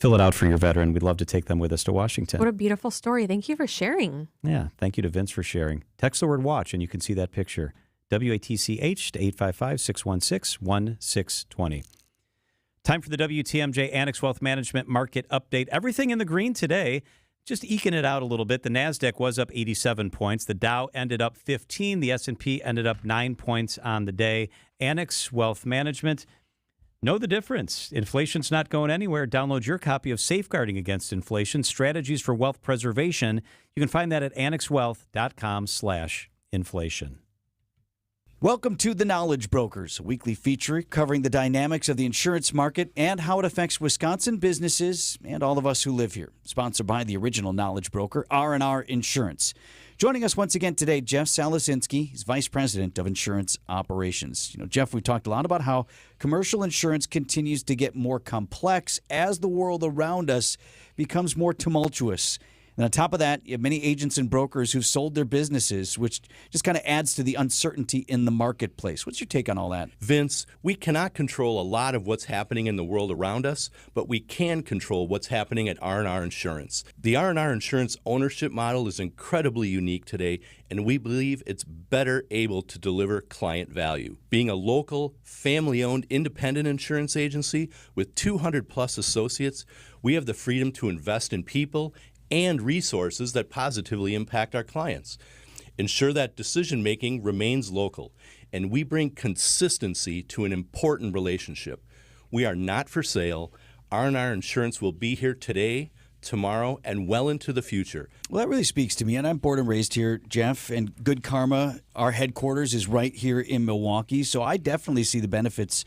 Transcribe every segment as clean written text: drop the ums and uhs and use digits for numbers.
fill it out for your veteran. We'd love to take them with us to Washington. What a beautiful story. Thank you for sharing. Yeah, thank you to Vince for sharing. Text the word watch and you can see that picture. WATCH to 855-616-1620. Time for the WTMJ Annex Wealth Management Market Update. Everything in the green today, just eking it out a little bit. The NASDAQ was up 87 points. The Dow ended up 15. The S&P ended up 9 points on the day. Annex Wealth Management, know the difference. Inflation's not going anywhere. Download your copy of Safeguarding Against Inflation, Strategies for Wealth Preservation. You can find that at annexwealth.com/inflation. Welcome to The Knowledge Brokers, a weekly feature covering the dynamics of the insurance market and how it affects Wisconsin businesses and all of us who live here. Sponsored by the original knowledge broker, R&R Insurance. Joining us once again today, Jeff Salasinski. He's Vice President of Insurance Operations. Jeff, we talked a lot about how commercial insurance continues to get more complex as the world around us becomes more tumultuous. And on top of that, you have many agents and brokers who've sold their businesses, which just kind of adds to the uncertainty in the marketplace. What's your take on all that? Vince, we cannot control a lot of what's happening in the world around us, but we can control what's happening at R&R Insurance. The R&R Insurance ownership model is incredibly unique today, and we believe it's better able to deliver client value. Being a local, family-owned, independent insurance agency with 200-plus associates, we have the freedom to invest in people and resources that positively impact our clients. Ensure that decision-making remains local, and we bring consistency to an important relationship. We are not for sale. R&R Insurance will be here today, tomorrow, and well into the future. Well, that really speaks to me, and I'm born and raised here, Jeff, and Good Karma, our headquarters, is right here in Milwaukee, so I definitely see the benefits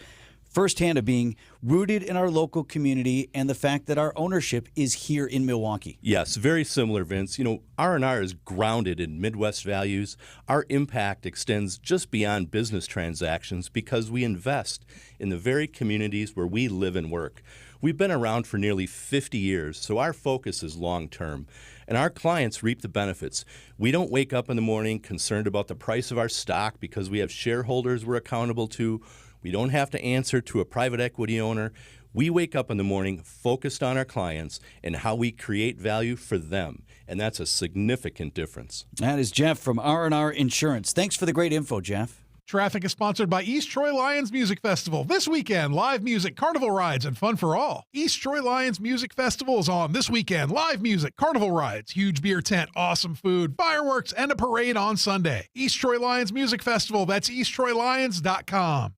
firsthand of being rooted in our local community and the fact that our ownership is here in Milwaukee. Yes, very similar, Vince. R&R is grounded in Midwest values. Our impact extends just beyond business transactions because we invest in the very communities where we live and work. We've been around for nearly 50 years, so our focus is long-term, and our clients reap the benefits. We don't wake up in the morning concerned about the price of our stock because we have shareholders we're accountable to. We don't have to answer to a private equity owner. We wake up in the morning focused on our clients and how we create value for them, and that's a significant difference. That is Jeff from R&R Insurance. Thanks for the great info, Jeff. Traffic is sponsored by East Troy Lions Music Festival. This weekend, live music, carnival rides, and fun for all. East Troy Lions Music Festival is on this weekend. Live music, carnival rides, huge beer tent, awesome food, fireworks, and a parade on Sunday. East Troy Lions Music Festival. That's easttroylions.com.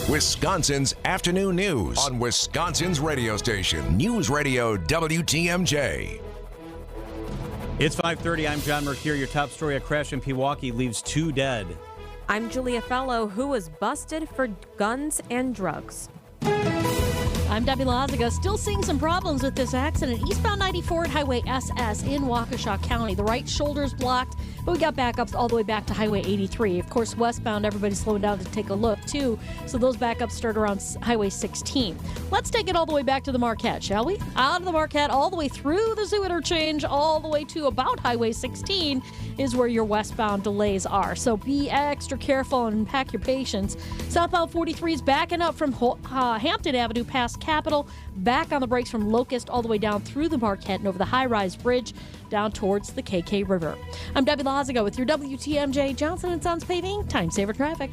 Wisconsin's afternoon news on Wisconsin's radio station, News Radio WTMJ. It's 5:30. I'm John Mercure. Your top story: a crash in Pewaukee leaves 2 dead. I'm Julia Fellow, who was busted for guns and drugs. I'm Debbie Lazaga. Still seeing some problems with this accident. Eastbound 94 at Highway SS in Waukesha County. The right shoulder's blocked, but we got backups all the way back to Highway 83. Of course, westbound, everybody's slowing down to take a look, too. So those backups start around Highway 16. Let's take it all the way back to the Marquette, shall we? Out of the Marquette, all the way through the Zoo Interchange, all the way to about Highway 16 is where your westbound delays are. So be extra careful and pack your patience. Southbound 43 is backing up from Hampton Avenue past Capitol, back on the brakes from Locust all the way down through the Marquette and over the high-rise bridge down towards the KK River. I'm Debbie Lazaga with your WTMJ Johnson & Sons Paving Time Saver Traffic.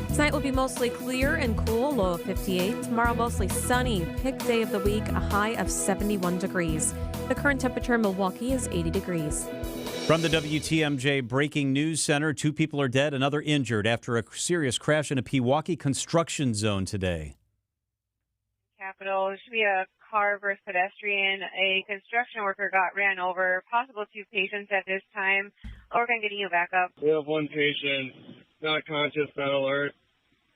Tonight will be mostly clear and cool, low of 58. Tomorrow, mostly sunny. Pick day of the week, a high of 71 degrees. The current temperature in Milwaukee is 80 degrees. From the WTMJ Breaking News Center, 2 people are dead, another injured after a serious crash in a Pewaukee construction zone today. Capital. There should be a car versus pedestrian. A construction worker got ran over. Possible 2 patients at this time. Work on getting you back up. We have 1 patient, not conscious, not alert,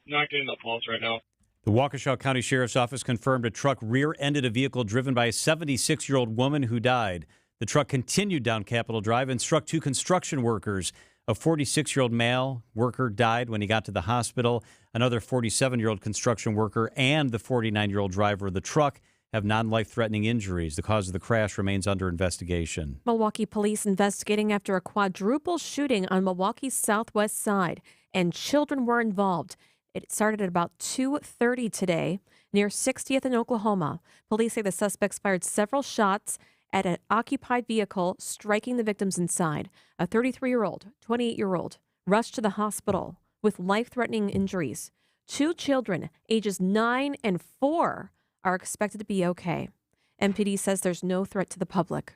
not getting the pulse right now. The Waukesha County Sheriff's Office confirmed a truck rear-ended a vehicle driven by a 76-year-old woman who died. The truck continued down Capitol Drive and struck 2 construction workers. A 46-year-old male worker died when he got to the hospital. Another 47-year-old construction worker and the 49-year-old driver of the truck have non-life-threatening injuries. The cause of the crash remains under investigation. Milwaukee police investigating after a quadruple shooting on Milwaukee's southwest side. and children were involved. It started at about 2:30 today near 60th in Oklahoma. Police say the suspects fired several shots at an occupied vehicle, striking the victims inside. A 33-year-old, 28-year-old rushed to the hospital with life-threatening injuries. 2 children, ages 9 and 4, are expected to be okay. MPD says there's no threat to the public.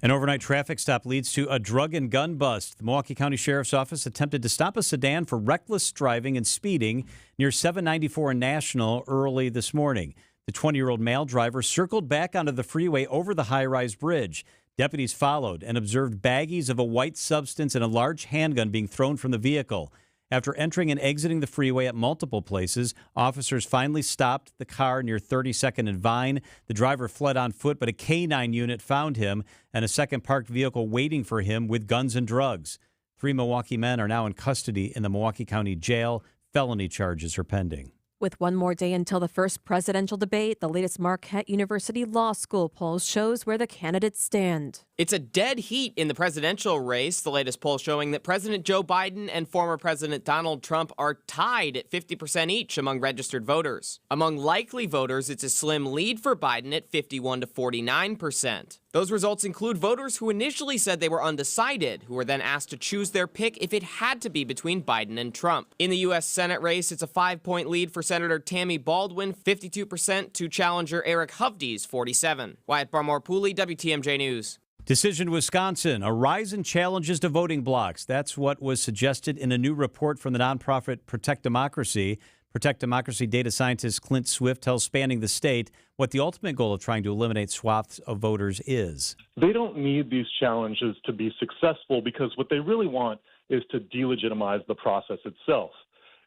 An overnight traffic stop leads to a drug and gun bust. The Milwaukee County Sheriff's Office attempted to stop a sedan for reckless driving and speeding near 794 and National early this morning. The 20-year-old male driver circled back onto the freeway over the high-rise bridge. Deputies followed and observed baggies of a white substance and a large handgun being thrown from the vehicle. After entering and exiting the freeway at multiple places, officers finally stopped the car near 32nd and Vine. The driver fled on foot, but a K-9 unit found him and a second parked vehicle waiting for him with guns and drugs. 3 Milwaukee men are now in custody in the Milwaukee County Jail. Felony charges are pending. With one more day until the first presidential debate, the latest Marquette University Law School poll shows where the candidates stand. It's a dead heat in the presidential race. The latest poll showing that President Joe Biden and former President Donald Trump are tied at 50% each among registered voters. Among likely voters, it's a slim lead for Biden at 51 to 49%. Those results include voters who initially said they were undecided, who were then asked to choose their pick if it had to be between Biden and Trump. In the U.S. Senate race, it's a 5-point lead for Senator Tammy Baldwin, 52% to challenger Eric Hovde's 47%. Wyatt Barmore-Pooley, WTMJ News. Decision Wisconsin, a rise in challenges to voting blocks. That's what was suggested in a new report from the nonprofit Protect Democracy. Protect Democracy data scientist Clint Swift tells Spanning the State what the ultimate goal of trying to eliminate swaths of voters is. They don't need these challenges to be successful because what they really want is to delegitimize the process itself.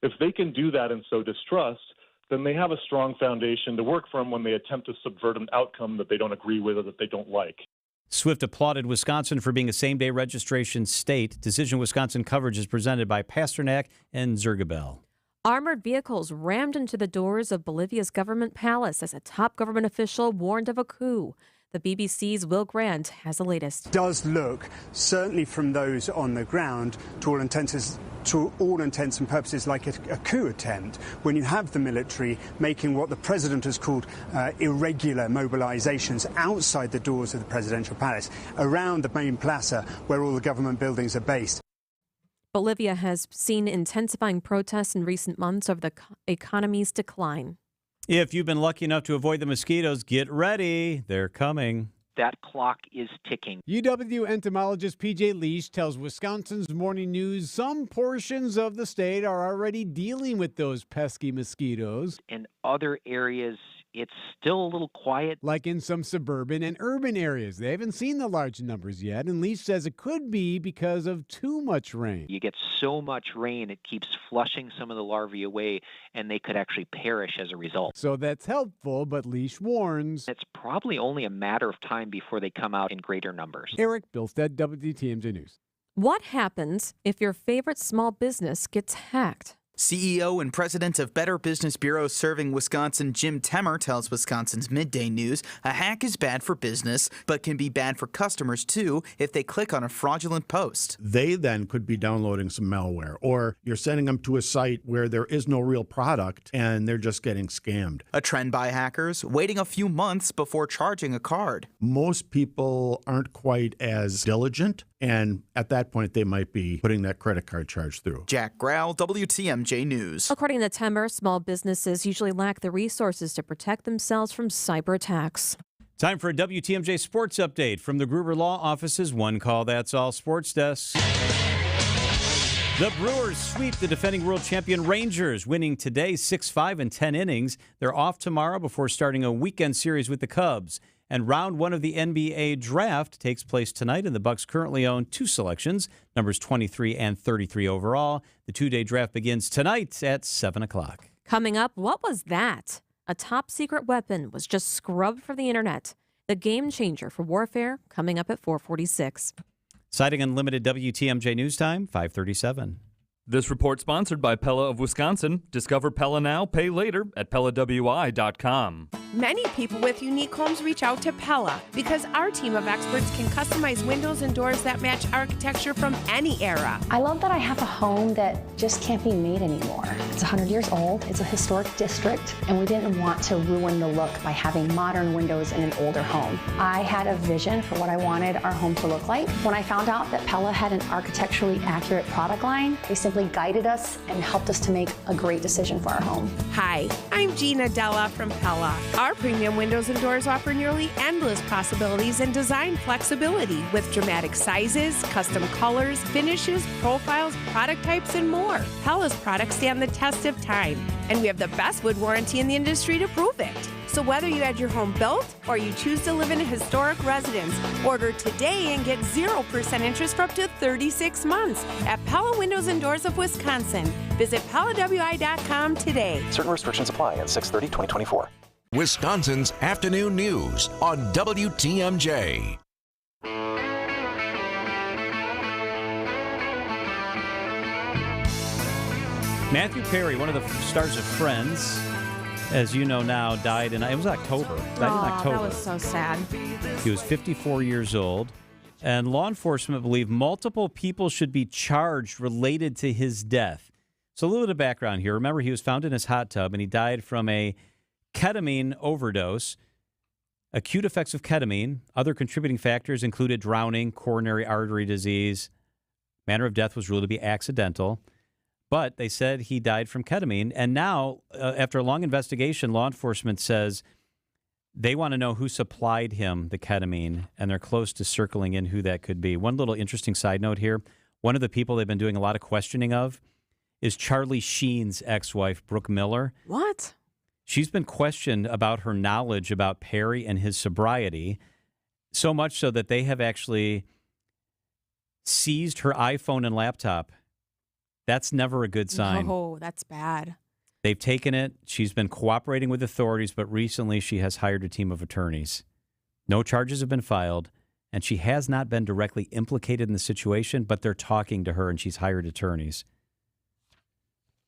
If they can do that and sow distrust, then they have a strong foundation to work from when they attempt to subvert an outcome that they don't agree with or that they don't like. Swift applauded Wisconsin for being a same-day registration state. Decision Wisconsin coverage is presented by Pasternak and Zergabel. Armored vehicles rammed into the doors of Bolivia's government palace as a top government official warned of a coup. The BBC's Will Grant has the latest. Does look, certainly from those on the ground, to all intents and purposes like a coup attempt, when you have the military making what the president has called irregular mobilizations outside the doors of the presidential palace, around the main plaza where all the government buildings are based. Bolivia has seen intensifying protests in recent months over the economy's decline. If you've been lucky enough to avoid the mosquitoes, get ready. They're coming. That clock is ticking. UW entomologist P.J. Leash tells Wisconsin's Morning News some portions of the state are already dealing with those pesky mosquitoes. In other areas, it's still a little quiet. Like in some suburban and urban areas. They haven't seen the large numbers yet, and Leash says it could be because of too much rain. You get so much rain, it keeps flushing some of the larvae away, and they could actually perish as a result. So that's helpful, but Leash warns it's probably only a matter of time before they come out in greater numbers. Eric Bilstead, WTMJ News. What happens if your favorite small business gets hacked? CEO and president of Better Business Bureau serving Wisconsin, Jim Temmer, tells Wisconsin's Midday News a hack is bad for business, but can be bad for customers, too, if they click on a fraudulent post. They then could be downloading some malware, or you're sending them to a site where there is no real product, and they're just getting scammed. A trend by hackers, waiting a few months before charging a card. Most people aren't quite as diligent, and at that point, they might be putting that credit card charge through. Jack Grau, WTMJ News. According to Temmer, small businesses usually lack the resources to protect themselves from cyber attacks. Time for a WTMJ sports update from the Gruber Law Office's One Call That's All Sports Desk. The Brewers sweep the defending world champion Rangers, winning today 6-5 in 10 innings. They're off tomorrow before starting a weekend series with the Cubs. And round one of the NBA draft takes place tonight, and the Bucks currently own 2 selections, numbers 23 and 33 overall. The 2-day draft begins tonight at 7 o'clock. Coming up, what was that? A top-secret weapon was just scrubbed from the internet. The game changer for warfare, coming up at 4:46. Citing unlimited WTMJ News Time, 5:37. This report sponsored by Pella of Wisconsin. Discover Pella now, pay later at PellaWI.com. Many people with unique homes reach out to Pella because our team of experts can customize windows and doors that match architecture from any era. I love that I have a home that just can't be made anymore. It's 100 years old, it's a historic district, and we didn't want to ruin the look by having modern windows in an older home. I had a vision for what I wanted our home to look like. When I found out that Pella had an architecturally accurate product line, they simply guided us and helped us to make a great decision for our home. Hi, I'm Gina Della from Pella. Our premium windows and doors offer nearly endless possibilities and design flexibility with dramatic sizes, custom colors, finishes, profiles, product types, and more. Pella's products stand the test of time, and we have the best wood warranty in the industry to prove it. So whether you had your home built or you choose to live in a historic residence, order today and get 0% interest for up to 36 months at Pella Windows and Doors of Wisconsin. Visit PellaWI.com today. Certain restrictions apply at 6/30/2024. Wisconsin's afternoon news on WTMJ. Matthew Perry, one of the stars of Friends, as you know now, died in, it was October. Died in October. That was so sad. He was 54 years old, and law enforcement believe multiple people should be charged related to his death. So a little bit of background here. Remember, he was found in his hot tub, and he died from a ketamine overdose. Acute effects of ketamine. Other contributing factors included drowning, coronary artery disease. Manner of death was ruled to be accidental. But they said he died from ketamine. And now, after a long investigation, law enforcement says they want to know who supplied him the ketamine, and they're close to circling in who that could be. One little interesting side note here. One of the people they've been doing a lot of questioning of is Charlie Sheen's ex-wife, Brooke Miller. What? She's been questioned about her knowledge about Perry and his sobriety, so much so that they have actually seized her iPhone and laptop. That's never a good sign. Oh, that's bad. They've taken it. She's been cooperating with authorities, but recently she has hired a team of attorneys. No charges have been filed, and she has not been directly implicated in the situation, but they're talking to her, and she's hired attorneys.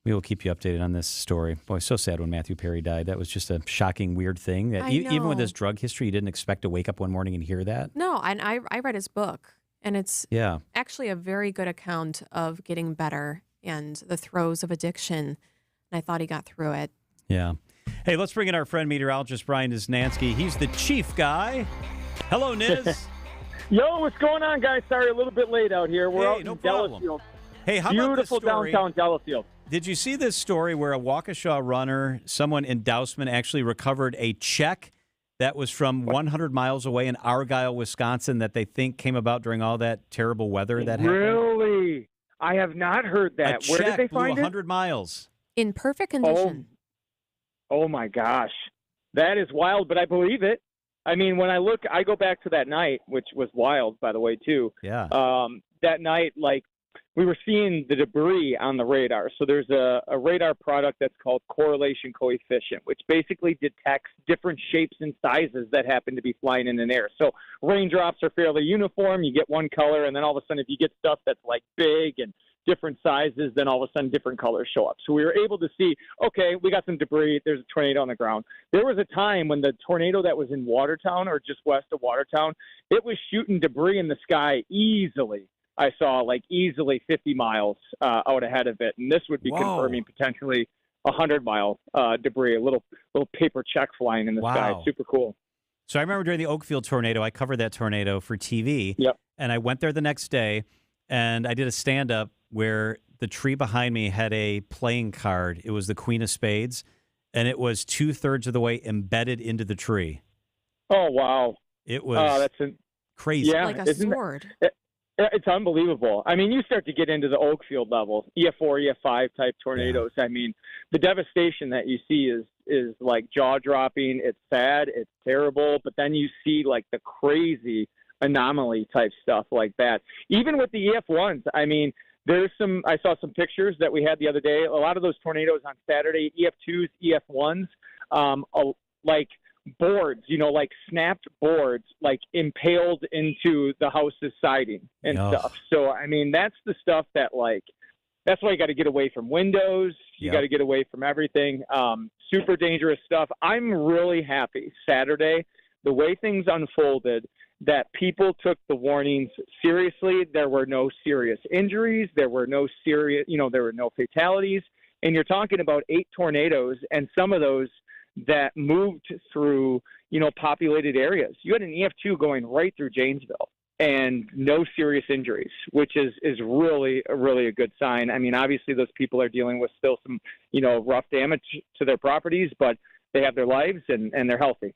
We will keep you updated on this story. Boy, so sad when Matthew Perry died. That was just a shocking, weird thing. That even with his drug history, you didn't expect to wake up one morning and hear that. No, and I read his book, and it's actually a very good account of getting better and the throes of addiction. And I thought he got through it. Yeah. Hey, let's bring in our friend meteorologist Brian Niznansky. He's the chief guy. Hello, Niz. Yo, what's going on, guys? Sorry, a little bit late out here. We're out in Delafield. Hey, how about this story? Beautiful downtown Delafield. Did you see this story where a Waukesha runner, someone in Dousman, actually recovered a check that was from 100 miles away in Argyle, Wisconsin, that they think came about during all that terrible weather that happened? Really? I have not heard that. Where did they find it? 100 miles. In perfect condition. Oh, my gosh. That is wild, but I believe it. I mean, when I look, I go back to that night, which was wild, by the way, too. Yeah. That night, like, we were seeing the debris on the radar. So there's a radar product that's called correlation coefficient, which basically detects different shapes and sizes that happen to be flying in an air. So raindrops are fairly uniform. You get one color, and then all of a sudden if you get stuff that's like big and different sizes, then all of a sudden different colors show up. So we were able to see, okay, we got some debris. There's a tornado on the ground. There was a time when the tornado that was in Watertown or just west of Watertown, it was shooting debris in the sky easily. I saw like easily 50 miles out ahead of it. And this would be confirming potentially 100-mile debris, a little paper check flying in the sky. Super cool. So I remember during the Oakfield tornado, I covered that tornado for TV. Yep. And I went there the next day, and I did a stand-up where the tree behind me had a playing card. It was the Queen of Spades, and it was 2/3 of the way embedded into the tree. Oh, wow. It was crazy. Yeah, like a sword. It's unbelievable. I mean, you start to get into the Oakfield levels, EF4, EF5 type tornadoes. Yeah. I mean, the devastation that you see is like jaw-dropping. It's sad. It's terrible. But then you see like the crazy anomaly type stuff like that. Even with the EF1s, I mean, I saw some pictures that we had the other day. A lot of those tornadoes on Saturday, EF2s, EF1s, like boards, like snapped boards, like impaled into the house's siding and stuff. So, I mean, that's the stuff that like That's why you got to get away from windows. You got to get away from everything. Super dangerous stuff. I'm really happy Saturday, the way things unfolded, that people took the warnings seriously. There were no serious injuries. There were no there were no fatalities. And you're talking about 8 tornadoes, and some of those that moved through, populated areas. You had an EF2 going right through Janesville and no serious injuries, which is really a good sign. I mean, obviously those people are dealing with still some, rough damage to their properties, but they have their lives and they're healthy.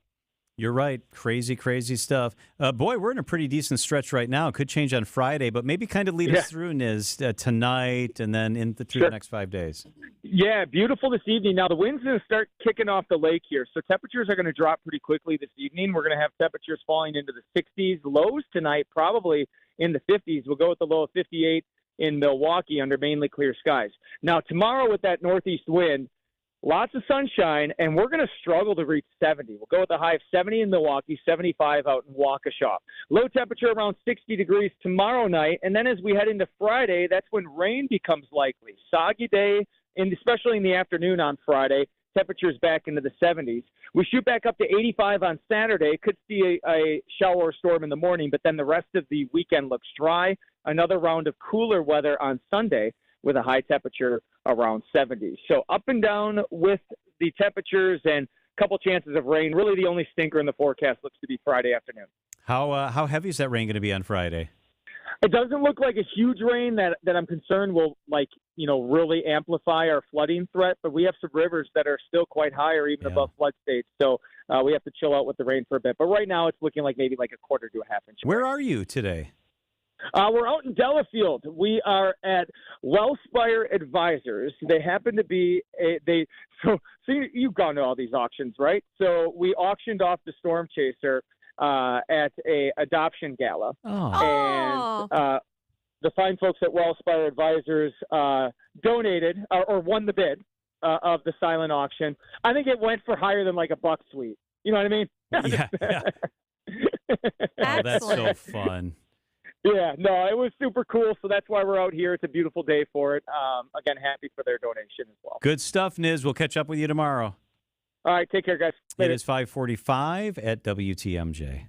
You're right. Crazy, crazy stuff. Boy, we're in a pretty decent stretch right now. Could change on Friday, but maybe kind of lead us through, Niz, tonight and then through the next 5 days. Yeah, beautiful this evening. Now, the wind's going to start kicking off the lake here, so temperatures are going to drop pretty quickly this evening. We're going to have temperatures falling into the 60s. Lows tonight probably in the 50s. We'll go with the low of 58 in Milwaukee under mainly clear skies. Now, tomorrow with that northeast wind, lots of sunshine, and we're going to struggle to reach 70. We'll go with a high of 70 in Milwaukee, 75 out in Waukesha. Low temperature around 60 degrees tomorrow night, and then as we head into Friday, that's when rain becomes likely. Soggy day, and especially in the afternoon on Friday, temperatures back into the 70s. We shoot back up to 85 on Saturday. Could see a shower or storm in the morning, but then the rest of the weekend looks dry. Another round of cooler weather on Sunday with a high temperature around 70. So up and down with the temperatures and a couple chances of rain. Really the only stinker in the forecast looks to be Friday afternoon. How heavy is that rain going to be on Friday? It doesn't look like a huge rain that I'm concerned will, really amplify our flooding threat, but we have some rivers that are still quite high or even above flood stage. So we have to chill out with the rain for a bit. But right now it's looking like maybe like a quarter to a half inch. Where are you today? We're out in Delafield. We are at Wellspire Advisors. They happen to be so you've gone to all these auctions, right? So we auctioned off the Storm Chaser at a adoption gala, and the fine folks at Wellspire Advisors donated or won the bid of the silent auction. I think it went for higher than like a buck sweet. You know what I mean? Yeah. Oh, that's so fun. Yeah, no, it was super cool. So that's why we're out here. It's a beautiful day for it. Again, happy for their donation as well. Good stuff, Niz. We'll catch up with you tomorrow. All right, take care, guys. Later. It is 5:45 at WTMJ.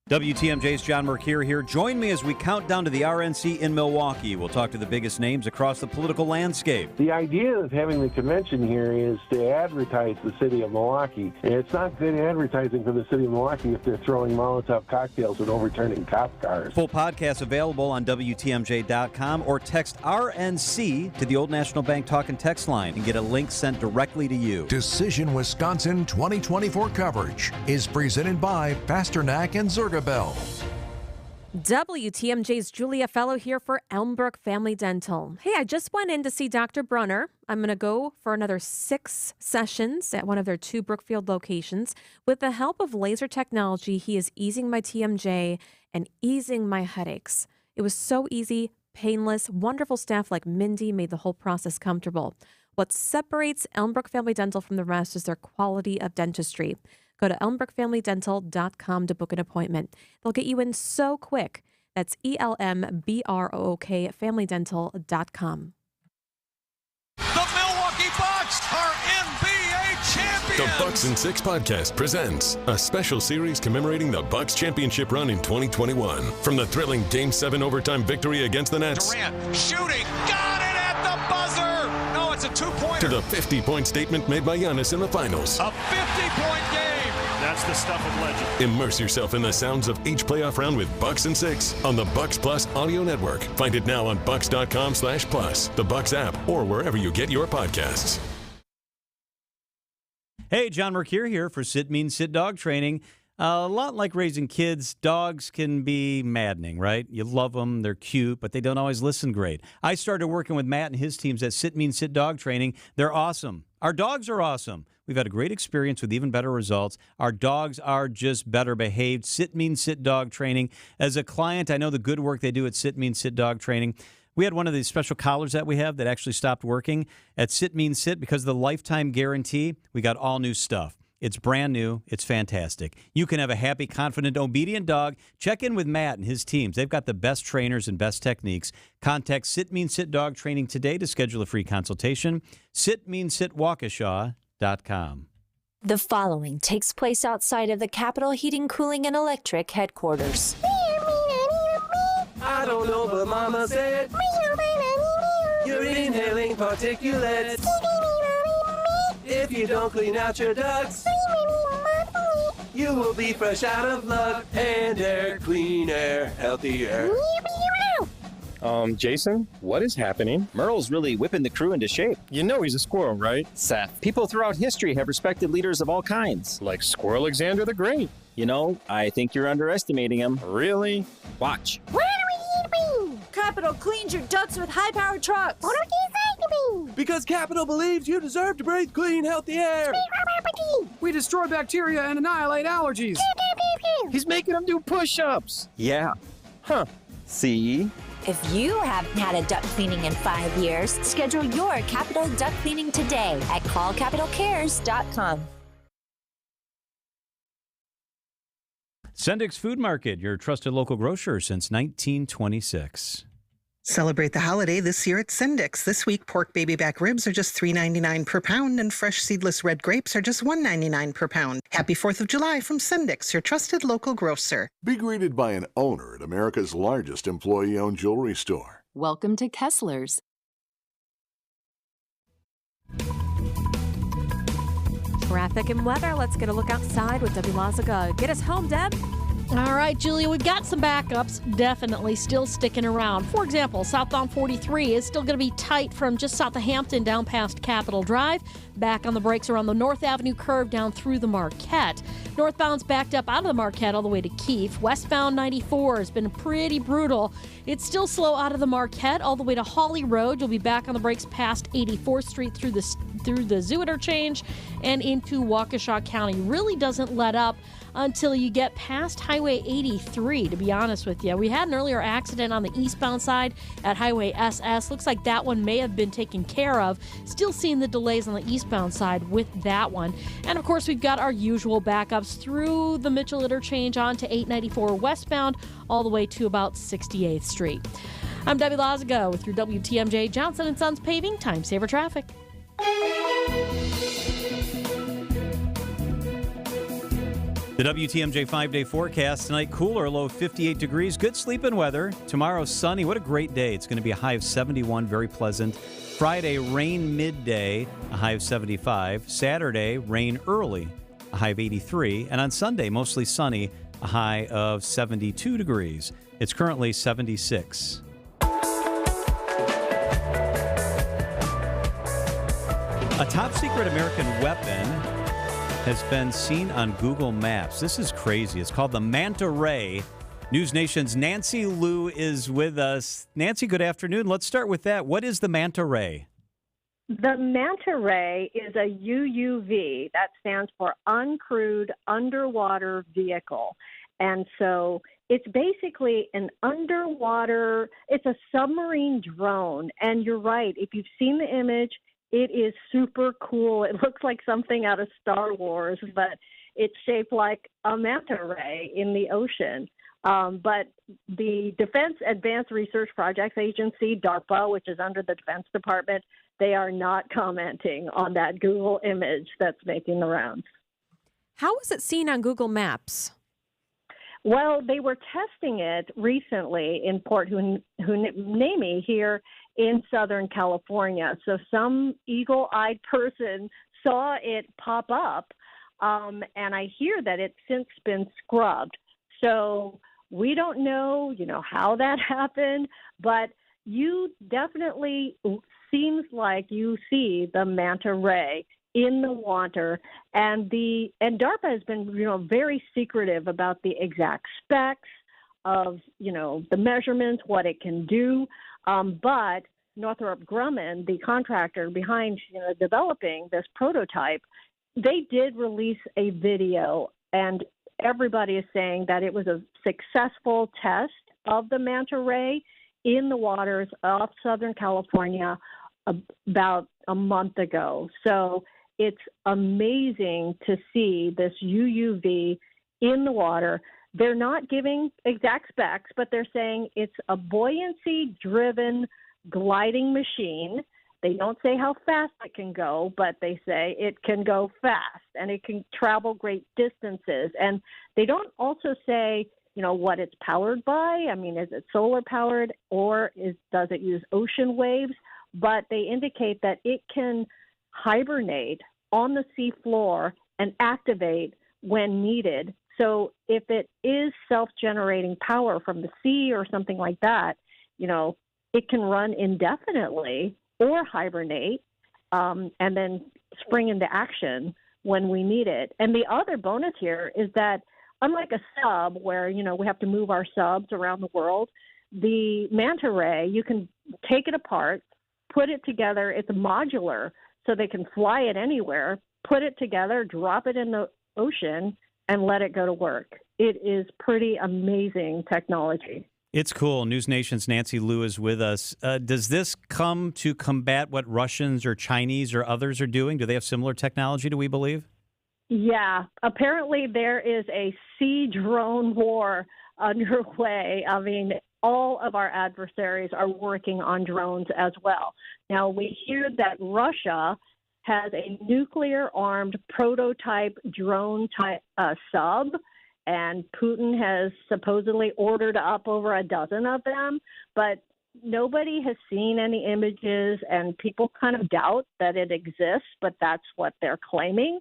WTMJ's John Mercure here. Join me as we count down to the RNC in Milwaukee. We'll talk to the biggest names across the political landscape. The idea of having the convention here is to advertise the city of Milwaukee. And it's not good advertising for the city of Milwaukee if they're throwing Molotov cocktails and overturning cop cars. Full podcast available on WTMJ.com or text RNC to the Old National Bank talk and text line and get a link sent directly to you. Decision Wisconsin 2024 coverage is presented by Pasternak and Zerga Bell. WTMJ's Julia Fellow here for Elmbrook Family Dental. Hey, I just went in to see Dr. Brunner. I'm going to go for another 6 sessions at one of their 2 Brookfield locations. With the help of laser technology, he is easing my TMJ and easing my headaches. It was so easy, painless. Wonderful staff like Mindy made the whole process comfortable. What separates Elmbrook Family Dental from the rest is their quality of dentistry. Go to elmbrookfamilydental.com to book an appointment. They'll get you in so quick. That's ELMBROOK FamilyDental.com. The Milwaukee Bucks are NBA champions! The Bucks in 6 podcast presents a special series commemorating the Bucks championship run in 2021. From the thrilling Game 7 overtime victory against the Nets. Durant shooting, got it at the buzzer! No, it's a 2-pointer. To the 50-point statement made by Giannis in the finals. A 50-point game! That's the stuff of legend. Immerse yourself in the sounds of each playoff round with Bucks in 6 on the Bucks Plus audio network. Find it now on bucks.com/plus, the Bucks app, or wherever you get your podcasts. Hey, John Mercure here for Sit Mean Sit Dog Training. A lot like raising kids, dogs can be maddening, right? You love them, they're cute, but they don't always listen great. I started working with Matt and his teams at Sit Mean Sit Dog Training. They're awesome. Our dogs are awesome. We've had a great experience with even better results. Our dogs are just better behaved. Sit Mean Sit Dog Training. As a client, I know the good work they do at Sit Mean Sit Dog Training. We had one of these special collars that we have that actually stopped working at Sit Mean Sit because of the lifetime guarantee. We got all new stuff. It's brand new. It's fantastic. You can have a happy, confident, obedient dog. Check in with Matt and his teams. They've got the best trainers and best techniques. Contact Sit Means Sit Dog Training today to schedule a free consultation. SitMeansSitWaukesha.com. The following takes place outside of the Capitol Heating, Cooling, and Electric headquarters. I don't know, but Mama said you're inhaling particulates. If you don't clean out your ducts, you will be fresh out of luck. And air, clean air, healthy air. Jason, what is happening? Merle's really whipping the crew into shape. You know he's a squirrel, right? Seth, people throughout history have respected leaders of all kinds. Like Squirrel Alexander the Great. You know, I think you're underestimating him. Really? Watch. Capital cleans your ducts with high-powered trucks. Because Capital believes you deserve to breathe clean, healthy air. We destroy bacteria and annihilate allergies. He's making them do push-ups. Yeah. Huh. See? If you haven't had a duct cleaning in 5 years, schedule your Capital duct cleaning today at callcapitalcares.com. Sendik's Food Market, your trusted local grocer since 1926. Celebrate the holiday this year at Sendik's. This week, pork baby back ribs are just $3.99 per pound, and fresh seedless red grapes are just $1.99 per pound. Happy 4th of July from Sendik's, your trusted local grocer. Be greeted by an owner at America's largest employee-owned jewelry store. Welcome to Kessler's. Traffic and weather. Let's get a look outside with Debbie Lazaga. Get us home, Deb. All right, Julia, we've got some backups definitely still sticking around. For example, southbound 43 is still going to be tight from just south of Hampton down past Capitol Drive. Back on the brakes around the North Avenue curve down through the Marquette. Northbound's backed up out of the Marquette all the way to Keefe. Westbound 94 has been pretty brutal. It's still slow out of the Marquette all the way to Hawley Road. You'll be back on the brakes past 84th Street through the Zoo Interchange and into Waukesha County. Really doesn't let up until you get past Highway 83, to be honest with you. We had an earlier accident on the eastbound side at Highway SS. Looks like that one may have been taken care of. Still seeing the delays on the eastbound side with that one. And of course, we've got our usual backups through the Mitchell Interchange on to 894 westbound all the way to about 68th Street. I'm Debbie Lazaga with your WTMJ Johnson & Sons Paving Time Saver Traffic. The WTMJ 5-day forecast tonight, cooler, low 58 degrees, good sleeping weather. Tomorrow, sunny. What a great day. It's going to be a high of 71, very pleasant. Friday, rain midday, a high of 75. Saturday, rain early, a high of 83. And on Sunday, mostly sunny, a high of 72 degrees. It's currently 76. A top secret American weapon has been seen on Google Maps. This is crazy. It's called the Manta Ray. News Nation's Nancy Liu is with us. Nancy, good afternoon. Let's start with that. What is the Manta Ray? The Manta Ray is a UUV. That stands for Uncrewed Underwater Vehicle. And so it's basically an underwater, it's a submarine drone. And you're right. If you've seen the image, it is super cool. It looks like something out of Star Wars, but it's shaped like a manta ray in the ocean. But the Defense Advanced Research Projects Agency, DARPA, which is under the Defense Department, they are not commenting on that Google image that's making the rounds. How was it seen on Google Maps? Well, they were testing it recently in Port Hueneme here in Southern California. So some eagle-eyed person saw it pop up, and I hear that it's since been scrubbed. So we don't know, how that happened, but you definitely seems like you see the manta ray in the water, and DARPA has been, very secretive about the exact specs of, the measurements, what it can do. But Northrop Grumman, the contractor behind, developing this prototype, they did release a video, and everybody is saying that it was a successful test of the manta ray in the waters off Southern California about a month ago. So it's amazing to see this UUV in the water. They're not giving exact specs, but they're saying it's a buoyancy-driven gliding machine. They don't say how fast it can go, but they say it can go fast and it can travel great distances. And they don't also say, what it's powered by. I mean, is it solar powered or does it use ocean waves? But they indicate that it can hibernate on the sea floor and activate when needed. So if it is self-generating power from the sea or something like that, it can run indefinitely or hibernate and then spring into action when we need it. And the other bonus here is that unlike a sub where, we have to move our subs around the world, the manta ray, you can take it apart, put it together. It's modular, so they can fly it anywhere, put it together, drop it in the ocean, and let it go to work. It is pretty amazing technology. It's cool. News Nation's Nancy Liu is with us. Does this come to combat what Russians or Chinese or others are doing? Do they have similar technology, do we believe? Yeah, apparently there is a sea drone war underway. I mean, all of our adversaries are working on drones as well. Now, we hear that Russia has a nuclear-armed prototype drone type sub, and Putin has supposedly ordered up over a dozen of them, but nobody has seen any images, and people kind of doubt that it exists, but that's what they're claiming.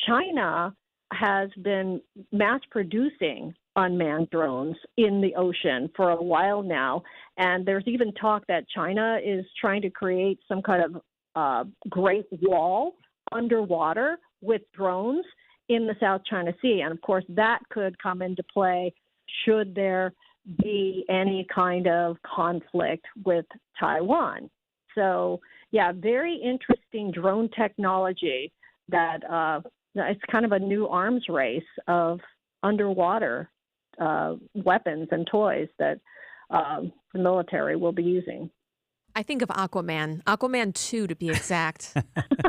China has been mass producing unmanned drones in the ocean for a while now, and there's even talk that China is trying to create some kind of great wall underwater with drones in the South China Sea. And of course, that could come into play should there be any kind of conflict with Taiwan. So, yeah, very interesting drone technology that it's kind of a new arms race of underwater weapons and toys that the military will be using. I think of Aquaman 2 to be exact.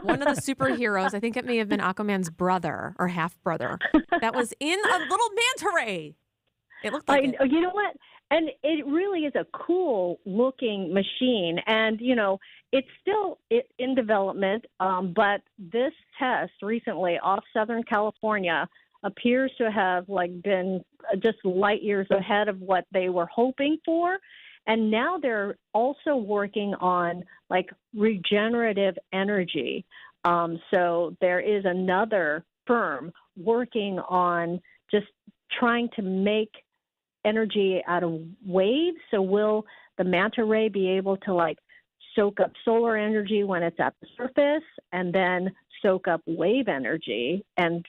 One of the superheroes, I think it may have been Aquaman's brother or half-brother, that was in a little manta ray. It looked like it. You know what? And it really is a cool-looking machine. And, it's still in development, but this test recently off Southern California appears to have been just light years ahead of what they were hoping for. And now they're also working on regenerative energy. So there is another firm working on just trying to make energy out of waves. So will the manta ray be able to soak up solar energy when it's at the surface and then soak up wave energy and,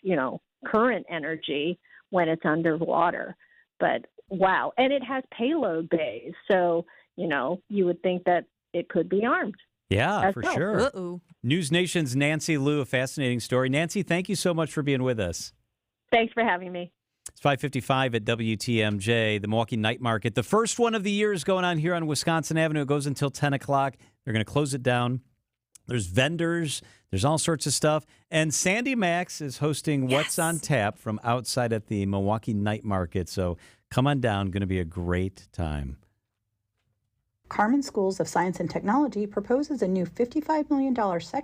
current energy when it's underwater? But wow. And it has payload bays. So, you would think that it could be armed. Yeah, for sure. Uh-oh. News Nation's Nancy Liu, a fascinating story. Nancy, thank you so much for being with us. Thanks for having me. It's 5:55 at WTMJ, the Milwaukee Night Market. The first one of the year is going on here on Wisconsin Avenue. It goes until 10 o'clock. They're going to close it down. There's vendors. There's all sorts of stuff. And Sandy Max is hosting What's on Tap from outside at the Milwaukee Night Market. So come on down. Going to be a great time. Carmen Schools of Science and Technology proposes a new $55 million second